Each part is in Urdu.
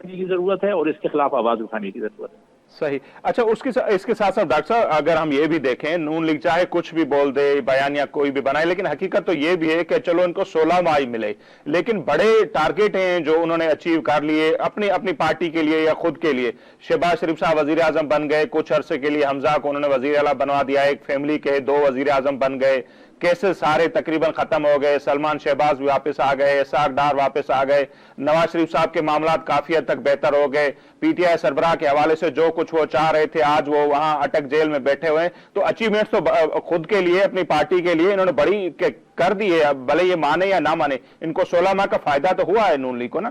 کرنے کی ضرورت ہے اور اس کے خلاف آواز اٹھانے کی ضرورت ہے. صحیح. اچھا اس کے ساتھ ساتھ ڈاکٹر صاحب اگر ہم یہ بھی دیکھیں نون لیگ چاہے کچھ بھی بول دے بیانیہ کوئی بھی بنائے لیکن حقیقت تو یہ بھی ہے کہ چلو ان کو 16 ماہ ملے لیکن بڑے ٹارگیٹ ہیں جو انہوں نے اچیو کر لیے اپنی پارٹی کے لیے یا خود کے لیے. شہباز شریف صاحب وزیر اعظم بن گئے, کچھ عرصے کے لیے حمزہ کو انہوں نے وزیر اعلیٰ بنوا دیا, ایک فیملی کے 2 وزیر اعظم بن گئے, کیسز سارے تقریباً ختم ہو گئے, سلمان شہباز بھی واپس آ گئے, اسحاق ڈار واپس آ گئے, نواز شریف صاحب کے معاملات کافی حد تک بہتر ہو گئے, پی ٹی آئی سربراہ کے حوالے سے جو کچھ وہ چاہ رہے تھے آج وہ وہاں اٹک جیل میں بیٹھے ہوئے ہیں. تو اچیومنٹس تو خود کے لیے اپنی پارٹی کے لیے انہوں نے بڑی کر دی ہے, بھلے یہ مانے یا نہ مانے ان کو 16 ماہ کا فائدہ تو ہوا ہے نون لیگ کو نا.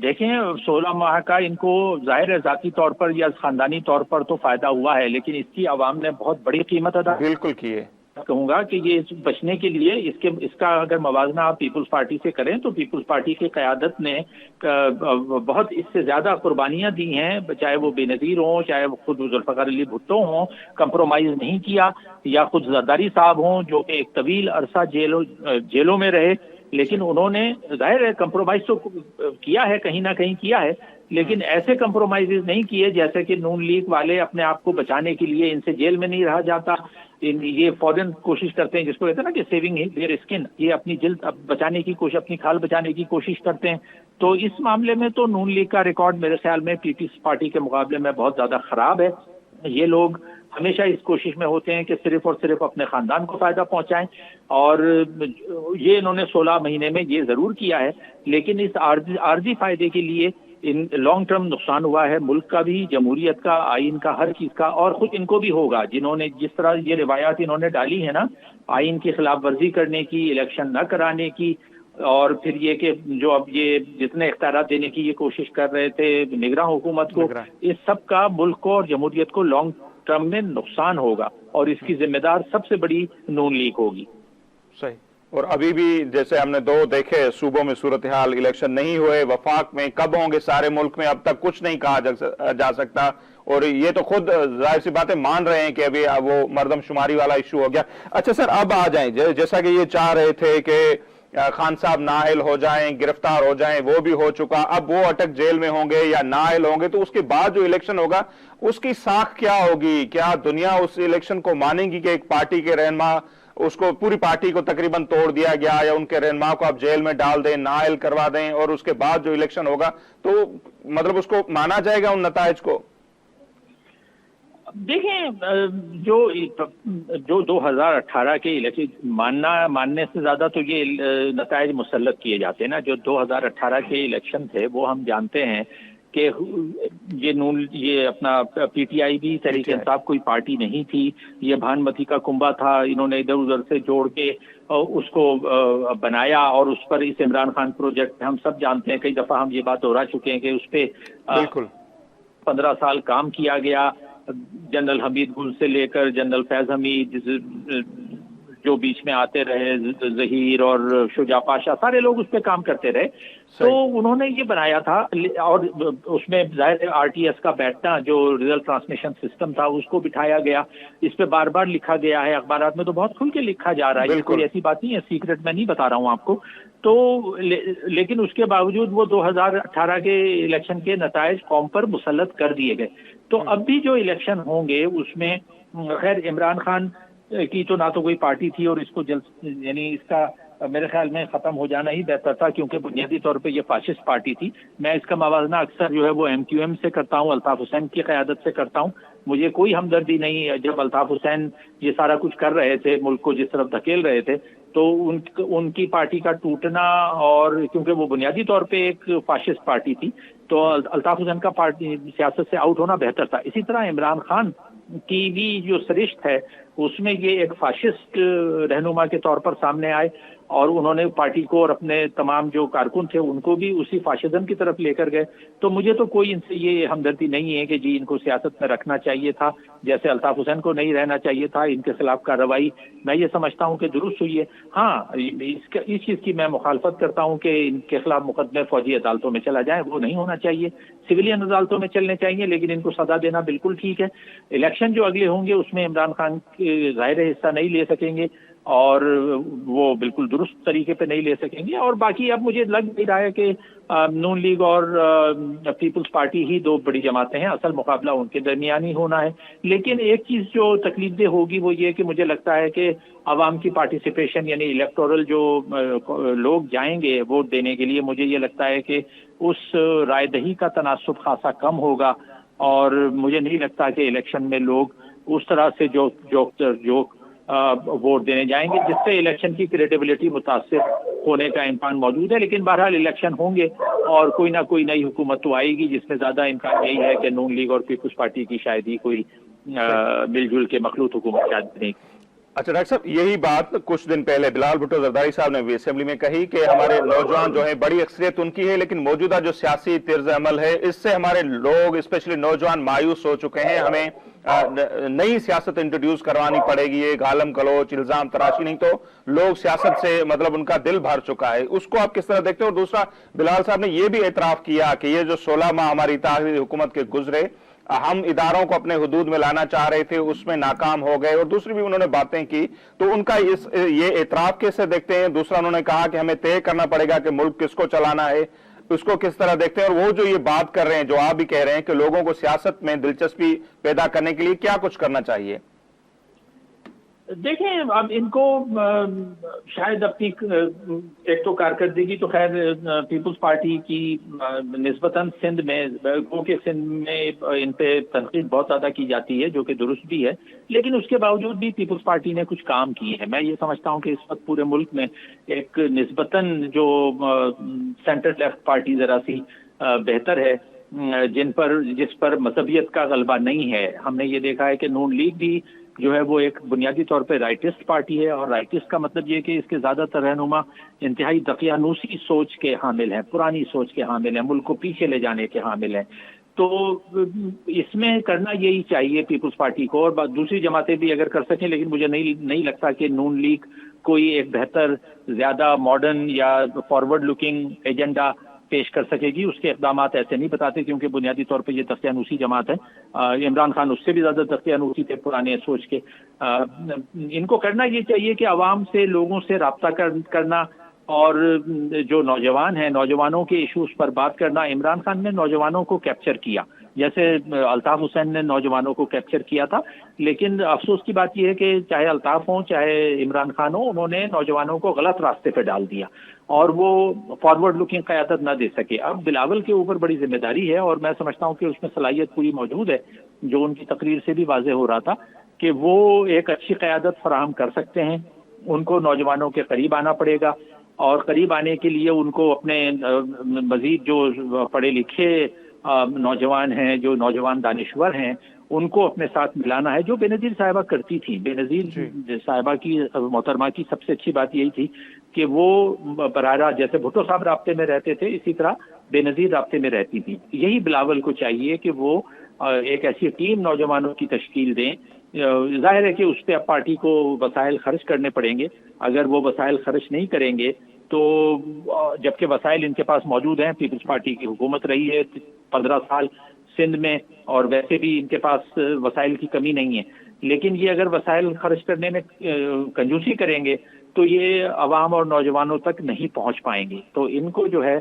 دیکھیں 16 ماہ کا ان کو ظاہر ہے ذاتی طور پر یا خاندانی طور پر تو فائدہ ہوا ہے لیکن اس کی عوام نے بہت بڑی قیمت ادا بالکل کی ہے. کہوں گا کہ یہ بچنے کے لیے اس کا اگر موازنہ آپ پیپلز پارٹی سے کریں تو پیپلز پارٹی کی قیادت نے بہت اس سے زیادہ قربانیاں دی ہیں, چاہے وہ بے نظیر ہوں چاہے وہ خود ذوالفقار علی بھٹو ہوں, کمپرومائز نہیں کیا, یا خود زرداری صاحب ہوں جو کہ ایک طویل عرصہ جیلوں میں رہے لیکن انہوں نے ظاہر ہے کمپرومائز تو کیا ہے, کہیں نہ کہیں کیا ہے, لیکن ایسے کمپرومائزز نہیں کیے جیسے کہ نون لیگ والے اپنے آپ کو بچانے کے لیے ان سے جیل میں نہیں رہا جاتا, یہ فوراً کوشش کرتے ہیں جس کو کہتے ہیں نا کہ سیونگ دیئر اسکن, یہ اپنی جلد بچانے کی کوشش, اپنی کھال بچانے کی کوشش کرتے ہیں. تو اس معاملے میں تو نون لیگ کا ریکارڈ میرے خیال میں پیپلز پارٹی کے مقابلے میں بہت زیادہ خراب ہے. یہ لوگ ہمیشہ اس کوشش میں ہوتے ہیں کہ صرف اور صرف اپنے خاندان کو فائدہ پہنچائیں, اور یہ انہوں نے 16 مہینے میں یہ ضرور کیا ہے لیکن اس عارضی فائدے کے لیے ان لانگ ٹرم نقصان ہوا ہے ملک کا بھی, جمہوریت کا, آئین کا, ہر چیز کا, اور خود ان کو بھی ہوگا جنہوں نے جس طرح یہ روایات انہوں نے ڈالی ہیں نا آئین کی خلاف ورزی کرنے کی, الیکشن نہ کرانے کی, اور پھر یہ کہ جو اب یہ جتنے اختیارات دینے کی یہ کوشش کر رہے تھے نگراں حکومت کو, اس سب کا ملک کو اور جمہوریت کو لانگ ٹرم میں نقصان ہوگا اور اس کی ذمہ دار سب سے بڑی نون لیگ ہوگی. صحیح. اور ابھی بھی جیسے ہم نے 2 دیکھے صوبوں میں صورتحال, الیکشن نہیں ہوئے, وفاق میں کب ہوں گے سارے ملک میں اب تک کچھ نہیں کہا جا سکتا, اور یہ تو خود ظاہر سی باتیں مان رہے ہیں کہ ابھی وہ مردم شماری والا ایشو ہو گیا. اچھا سر اب آ جائیں جیسا کہ یہ چاہ رہے تھے کہ خان صاحب نااہل ہو جائیں, گرفتار ہو جائیں, وہ بھی ہو چکا, اب وہ اٹک جیل میں ہوں گے یا نااہل ہوں گے تو اس کے بعد جو الیکشن ہوگا اس کی ساکھ کیا ہوگی؟ کیا دنیا اس الیکشن کو مانے گی کہ ایک پارٹی کے رہنما, اس کو پوری پارٹی کو تقریباً توڑ دیا گیا یا ان کے رہنما کو آپ جیل میں ڈال دیں, نااہل کروا دیں, اور اس کے بعد جو الیکشن ہوگا تو مطلب اس کو مانا جائے گا ان نتائج کو؟ دیکھیں جو 2018 کے الیکشن ماننے سے زیادہ تو یہ نتائج مسلط کیے جاتے ہیں نا. جو 2018 کے الیکشن تھے وہ ہم جانتے ہیں کہ یہ اپنا پی ٹی آئی بھی تحریک انصاف کوئی پارٹی نہیں تھی, یہ بھانمتی کا کنبا تھا, انہوں نے ادھر ادھر سے جوڑ کے اس کو بنایا, اور اس پر اس عمران خان پروجیکٹ ہم سب جانتے ہیں, کئی دفعہ ہم یہ بات دہرا چکے ہیں کہ اس پہ 15 سال کام کیا گیا. جنرل حمید گل سے لے کر جنرل فیض حمید جو بیچ میں آتے رہے, ظہیر اور شجاع پاشا, سارے لوگ اس پہ کام کرتے رہے. تو انہوں نے یہ بنایا تھا, اور اس میں ظاہر آر ٹی ایس کا بیٹھنا جو ریزلٹ ٹرانسمیشن سسٹم تھا اس کو بٹھایا گیا. اس پہ بار بار لکھا گیا ہے, اخبارات میں تو بہت کھل کے لکھا جا رہا ہے, یہ کوئی ایسی بات نہیں ہے, سیکرٹ میں نہیں بتا رہا ہوں آپ کو. تو لیکن اس کے باوجود وہ 2018 کے الیکشن کے نتائج قوم پر مسلط کر دیے گئے. تو اب بھی جو الیکشن ہوں گے اس میں خیر عمران خان کی تو نہ تو کوئی پارٹی تھی, اور اس کو یعنی اس کا میرے خیال میں ختم ہو جانا ہی بہتر تھا, کیونکہ بنیادی طور پہ یہ فاشسٹ پارٹی تھی. میں اس کا موازنہ اکثر جو ہے وہ ایم کیو ایم سے کرتا ہوں, الطاف حسین کی قیادت سے کرتا ہوں. مجھے کوئی ہمدردی نہیں جب الطاف حسین یہ سارا کچھ کر رہے تھے, ملک کو جس طرف دھکیل رہے تھے, تو ان کی پارٹی کا ٹوٹنا, اور کیونکہ وہ بنیادی طور پہ ایک فاشسٹ پارٹی تھی, تو الطاف حسین کا پارٹی سیاست سے آؤٹ ہونا بہتر تھا. اسی طرح عمران خان کی بھی جو سرشت ہے اس میں یہ ایک فاشسٹ رہنما کے طور پر سامنے آئے, اور انہوں نے پارٹی کو اور اپنے تمام جو کارکن تھے ان کو بھی اسی فاشزم کی طرف لے کر گئے. تو مجھے تو کوئی ان سے یہ ہمدردی نہیں ہے کہ جی ان کو سیاست میں رکھنا چاہیے تھا, جیسے الطاف حسین کو نہیں رہنا چاہیے تھا. ان کے خلاف کارروائی میں یہ سمجھتا ہوں کہ درست ہوئی ہے. ہاں اس چیز کی میں مخالفت کرتا ہوں کہ ان کے خلاف مقدمے فوجی عدالتوں میں چلا جائیں, وہ نہیں ہونا چاہیے, سویلین عدالتوں میں چلنے چاہیے, لیکن ان کو سزا دینا بالکل ٹھیک ہے. الیکشن جو اگلے ہوں گے اس میں عمران خان ظاہر حصہ نہیں لے سکیں گے, اور وہ بالکل درست طریقے پہ نہیں لے سکیں گے. اور باقی اب مجھے لگ نہیں رہا ہے کہ نون لیگ اور پیپلز پارٹی ہی دو بڑی جماعتیں ہیں, اصل مقابلہ ان کے درمیان ہی ہونا ہے. لیکن ایک چیز جو تکلیف دہ ہوگی وہ یہ کہ مجھے لگتا ہے کہ عوام کی پارٹیسپیشن, یعنی الیکٹورل جو لوگ جائیں گے ووٹ دینے کے لیے, مجھے یہ لگتا ہے کہ اس رائے دہی کا تناسب خاصا کم ہوگا. اور مجھے نہیں لگتا کہ الیکشن میں لوگ اس طرح سے جو ووٹ دینے جائیں گے جس سے الیکشن کی کریڈیبلٹی متاثر ہونے کا امکان موجود ہے. لیکن بہرحال الیکشن ہوں گے اور کوئی نہ کوئی نئی حکومت تو آئے گی جس میں زیادہ امکان یہی ہے کہ نون لیگ اور پیپلز پارٹی کی شاید ہی کوئی مل جل کے مخلوط حکومت شاید نہیں. اچھا ڈاکٹر صاحب, یہی بات کچھ دن پہلے بلال بھٹو زرداری صاحب نے بھی اسمبلی میں کہی کہ ہمارے نوجوان جو ہیں بڑی اکثریت ان کی ہے, لیکن موجودہ جو سیاسی طرز عمل ہے اس سے ہمارے لوگ اسپیشلی نوجوان مایوس ہو چکے ہیں. ہمیں نئی سیاست انٹروڈیوس کروانی پڑے گی, ایک گالم گلوچ الزام تراشی, نہیں تو لوگ سیاست سے مطلب ان کا دل بھر چکا ہے. اس کو آپ کس طرح دیکھتے ہیں؟ اور دوسرا, بلال صاحب نے یہ بھی اعتراف کیا کہ یہ جو 16 ماہ ہماری اتحادی حکومت کے گزرے, ہم اداروں کو اپنے حدود میں لانا چاہ رہے تھے, اس میں ناکام ہو گئے. اور دوسری بھی انہوں نے باتیں کی, تو ان کا یہ اعتراف کیسے دیکھتے ہیں؟ دوسرا انہوں نے کہا کہ ہمیں طے کرنا پڑے گا کہ ملک کس کو چلانا ہے, اس کو کس طرح دیکھتے ہیں؟ اور وہ جو یہ بات کر رہے ہیں, جو آپ بھی کہہ رہے ہیں کہ لوگوں کو سیاست میں دلچسپی پیدا کرنے کے لیے کیا کچھ کرنا چاہیے؟ دیکھیں, اب ان کو شاید اپنی ایک تو کارکردگی تو خیر پیپلز پارٹی کی نسبتاً سندھ میں ان پہ تنقید بہت زیادہ کی جاتی ہے, جو کہ درست بھی ہے. لیکن اس کے باوجود بھی پیپلز پارٹی نے کچھ کام کیے ہیں. میں یہ سمجھتا ہوں کہ اس وقت پورے ملک میں ایک نسبتاً جو سینٹر لیفٹ پارٹی ذرا سی بہتر ہے, جس پر مذہبیت کا غلبہ نہیں ہے. ہم نے یہ دیکھا ہے کہ نون لیگ بھی جو ہے وہ ایک بنیادی طور پہ رائٹسٹ پارٹی ہے, اور رائٹسٹ کا مطلب یہ کہ اس کے زیادہ تر رہنما انتہائی دقیانوسی سوچ کے حامل ہیں, پرانی سوچ کے حامل ہیں, ملک کو پیچھے لے جانے کے حامل ہیں. تو اس میں کرنا یہی چاہیے پیپلز پارٹی کو, اور دوسری جماعتیں بھی اگر کر سکیں. لیکن مجھے نہیں لگتا کہ نون لیگ کوئی ایک بہتر, زیادہ ماڈرن یا فارورڈ لکنگ ایجنڈا پیش کر سکے گی. اس کے اقدامات ایسے نہیں بتاتے, کیونکہ بنیادی طور پہ یہ دقیانوسی جماعت ہے. عمران خان اس سے بھی زیادہ دقیانوسی تھے پرانے سوچ کے. ان کو کرنا یہ چاہیے کہ عوام سے, لوگوں سے رابطہ کرنا, اور جو نوجوان ہیں نوجوانوں کے ایشوز پر بات کرنا. عمران خان نے نوجوانوں کو کیپچر کیا, جیسے الطاف حسین نے نوجوانوں کو کیپچر کیا تھا. لیکن افسوس کی بات یہ ہے کہ چاہے الطاف ہوں چاہے عمران خان ہوں, انہوں نے نوجوانوں کو غلط راستے پہ ڈال دیا اور وہ فارورڈ لکنگ قیادت نہ دے سکے. اب بلاول کے اوپر بڑی ذمہ داری ہے, اور میں سمجھتا ہوں کہ اس میں صلاحیت پوری موجود ہے, جو ان کی تقریر سے بھی واضح ہو رہا تھا کہ وہ ایک اچھی قیادت فراہم کر سکتے ہیں. ان کو نوجوانوں کے قریب آنا پڑے گا, اور قریب آنے کے لیے ان کو اپنے مزید جو پڑھے لکھے نوجوان ہیں, جو نوجوان دانشور ہیں, ان کو اپنے ساتھ ملانا ہے, جو بے نظیر صاحبہ کرتی تھی. بے نظیر صاحبہ کی, محترمہ کی سب سے اچھی بات یہی تھی کہ وہ براہ راست, جیسے بھٹو صاحب رابطے میں رہتے تھے, اسی طرح بے نظیر رابطے میں رہتی تھی. یہی بلاول کو چاہیے کہ وہ ایک ایسی ٹیم نوجوانوں کی تشکیل دیں. ظاہر ہے کہ اس پہ اب پارٹی کو وسائل خرچ کرنے پڑیں گے. اگر وہ وسائل خرچ نہیں کریں گے تو, جبکہ وسائل ان کے پاس موجود ہیں, پیپلز پارٹی کی حکومت رہی ہے 15 سال سندھ میں, اور ویسے بھی ان کے پاس وسائل کی کمی نہیں ہے. لیکن یہ اگر وسائل خرچ کرنے میں کنجوسی کریں گے تو یہ عوام اور نوجوانوں تک نہیں پہنچ پائیں گے. تو ان کو جو ہے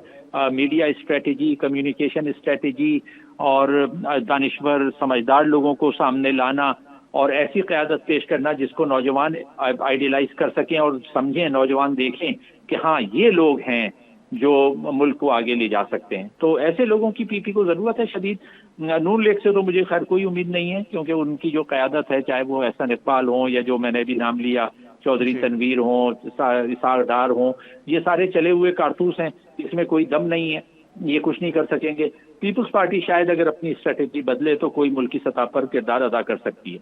میڈیا اسٹریٹجی, کمیونیکیشن اسٹریٹجی, اور دانشور سمجھدار لوگوں کو سامنے لانا, اور ایسی قیادت پیش کرنا جس کو نوجوان آئیڈیلائز کر سکیں اور سمجھیں, نوجوان دیکھیں کہ ہاں یہ لوگ ہیں جو ملک کو آگے لے جا سکتے ہیں. تو ایسے لوگوں کی پی پی کو ضرورت ہے شدید. نون لیگ سے تو مجھے خیر کوئی امید نہیں ہے, کیونکہ ان کی جو قیادت ہے, چاہے وہ احسان اقبال ہوں یا جو میں نے بھی نام لیا چودھری تنویر ہوں, اسحاق ڈار ہوں, یہ سارے چلے ہوئے کارتوس ہیں, اس میں کوئی دم نہیں ہے, یہ کچھ نہیں کر سکیں گے. پیپلز پارٹی شاید اگر اپنی اسٹریٹجی بدلے تو کوئی ملکی سطح پر کردار ادا کر سکتی ہے.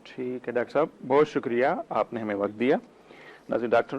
ٹھیک ہے ڈاکٹر صاحب, بہت شکریہ, آپ نے ہمیں وقت دیا. ناظرین, ڈاکٹر